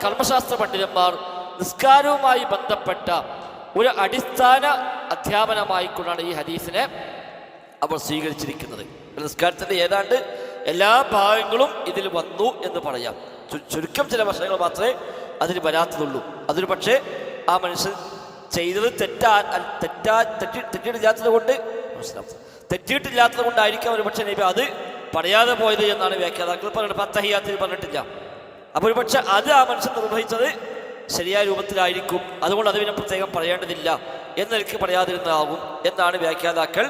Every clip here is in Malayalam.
കർമ്മശാസ്ത്ര പണ്ഡിതന്മാർ നിസ്കാരവുമായി ബന്ധപ്പെട്ട ഒരു അടിസ്ഥാന അധ്യാപനമായിക്കൊണ്ടാണ് ഈ ഹദീസിനെ അവർ സ്വീകരിച്ചിരിക്കുന്നത്. നിസ്കാരത്തിൻ്റെ ഏതാണ്ട് എല്ലാ ഭാഗങ്ങളും ഇതിൽ വന്നു എന്ന് പറയാം. ചുരുക്കം ചില വശങ്ങൾ മാത്രമേ അതിന് വരാത്തതുള്ളൂ. അതിന് പക്ഷേ ആ മനുഷ്യൻ ചെയ്തത് തെറ്റിയിട്ടില്ലാത്തത് കൊണ്ടായിരിക്കാം ഒരു പക്ഷേ നബി അത് പറയാതെ പോയത് എന്നാണ് വ്യാഖ്യാതാക്കൾ പറയുന്നത്. പത്തഹിയാത്തിൽ പറഞ്ഞിട്ടില്ല. അപ്പോൾ ഒരു പക്ഷെ അത് ആ മനുഷ്യൻ നിർവഹിച്ചത് ശരിയായ രൂപത്തിലായിരിക്കും, അതുകൊണ്ട് അത് പിന്നെ പ്രത്യേകം പറയേണ്ടതില്ല എന്നെനിക്ക് പറയാതിരുന്നതാകും എന്നാണ് വ്യാഖ്യാതാക്കൾ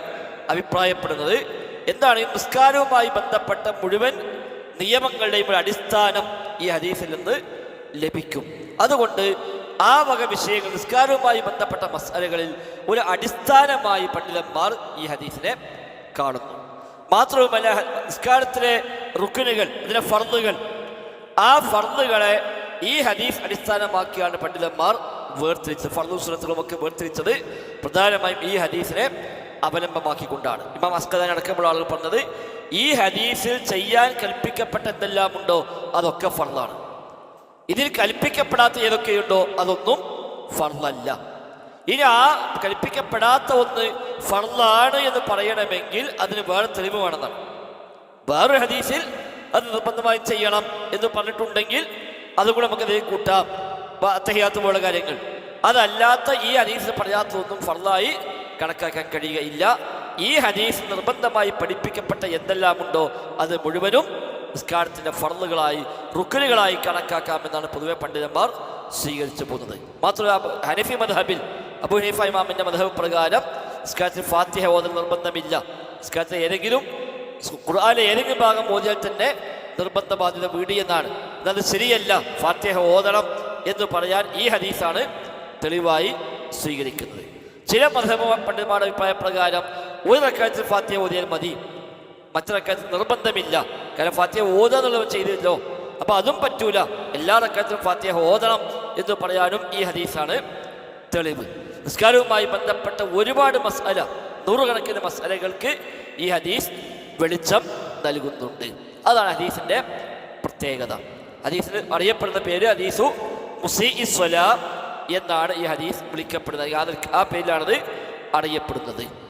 അഭിപ്രായപ്പെടുന്നത്. എന്താണ് ഈ നിസ്കാരവുമായി ബന്ധപ്പെട്ട മുഴുവൻ നിയമങ്ങളുടെയും ഒരു അടിസ്ഥാനം ഈ ഹദീസിൽ നിന്ന് ലഭിക്കും. അതുകൊണ്ട് ആ വക വിഷയങ്ങൾ നിസ്കാരവുമായി ബന്ധപ്പെട്ട മസ്അലകളിൽ ഒരു അടിസ്ഥാനമായി പണ്ഡിതന്മാർ ഈ ഹദീസിനെ കാണുന്നു. മാത്രവുമല്ല, നിസ്കാരത്തിലെ റുക്നുകൾ, ഇതിലെ ഫർളുകൾ, ആ ഫർളുകളെ ഈ ഹദീസ് അടിസ്ഥാനമാക്കിയാണ് പണ്ഡിതന്മാർ വേർതിരിച്ചത്. ഫർളും സുന്നത്തുകളുമൊക്കെ വേർതിരിച്ചത് പ്രധാനമായും ഈ ഹദീസിനെ അവലംബമാക്കിക്കൊണ്ടാണ്. ഇമാം അസ്കലാനി അടക്കമുള്ള ആളുകൾ പറഞ്ഞത് ഈ ഹദീസിൽ ചെയ്യാൻ കൽപ്പിക്കപ്പെട്ട എന്തെല്ലാം ഉണ്ടോ അതൊക്കെ ഫർളാണ്. ഇതിൽ കൽപ്പിക്കപ്പെടാത്ത ഏതൊക്കെയുണ്ടോ അതൊന്നും ഫർളല്ല. ഇനി ആ കൽപ്പിക്കപ്പെടാത്ത ഒന്ന് ഫർളാണ് എന്ന് പറയണമെങ്കിൽ അതിന് വേറെ തെളിവ് വേണമെന്നാണ്. വേറൊരു ഹദീസിൽ അത് നിർബന്ധമായി ചെയ്യണം എന്ന് പറഞ്ഞിട്ടുണ്ടെങ്കിൽ അതുകൂടെ നമുക്കത് കൂട്ടാം, തഹിയാത്ത് പോലുള്ള കാര്യങ്ങൾ. അതല്ലാത്ത ഈ ഹദീസിൽ പറയാത്തതൊന്നും ഫർളായി കണക്കാക്കാൻ കഴിയുകയില്ല. ഈ ഹദീസ് നിർബന്ധമായി പഠിപ്പിക്കപ്പെട്ട എന്തെല്ലാം ഉണ്ടോ അത് മുഴുവനും നിസ്കാരത്തിൻ്റെ ഫർളുകളായി റുക്നുകളായി കണക്കാക്കാമെന്നാണ് പൊതുവെ പണ്ഡിതന്മാർ സ്വീകരിച്ചു പോകുന്നത്. മാത്രമല്ല, ഹനഫി മദ്ഹബിൽ അബൂ ഹനീഫ ഇമാമിൻ്റെ മദ്ഹബ് പ്രകാരം നിസ്കാരത്തിൽ ഫാത്തിഹ ഓതൽ നിർബന്ധമില്ല. നിസ്കാരത്തിൽ ഏതെങ്കിലും ഖുർആനിലെ ഏതെങ്കിലും ഭാഗം ഓതിയാൽ തന്നെ നിർബന്ധ ബാധ്യത വീടി എന്നാണ്. എന്നാൽ ശരിയല്ല, ഫാത്തിഹ ഓതണം എന്ന് പറയാൻ ഈ ഹദീസാണ് തെളിവായി സ്വീകരിക്കുന്നത്. ചില മദ്ഹബ് പണ്ഡിതന്മാരുടെ അഭിപ്രായ പ്രകാരം ഒരു റക്അത്തിൽ ഫാത്തിഹ ഓതിയാൽ മതി, മറ്റു റക്അത്തിൽ നിർബന്ധമില്ല. കാരണം ഫാത്തിഹ ഓതുക എന്നുള്ളത് ചെയ്തില്ലോ, അപ്പോൾ അതും പറ്റൂല, എല്ലാ റക്അത്തിലും ഫാത്തിഹ ഓതണം എന്ന് പറയാനും ഈ ഹദീസാണ് തെളിവ്. നിസ്കാരവുമായി ബന്ധപ്പെട്ട ഒരുപാട് മസ്അല, നൂറുകണക്കിന് മസ്അലകൾക്ക് ഈ ഹദീസ് വെളിച്ചം നൽകുന്നുണ്ട്. അതാണ് ഹദീസിൻ്റെ പ്രത്യേകത. ഹദീസിന് അറിയപ്പെടുന്ന പേര് ഹദീസു മുസീഇ സ്വലാ എന്നാണ് ഈ ഹദീസ് വിളിക്കപ്പെടുന്നത്. ആ പേരിലാണത് അറിയപ്പെടുന്നത്.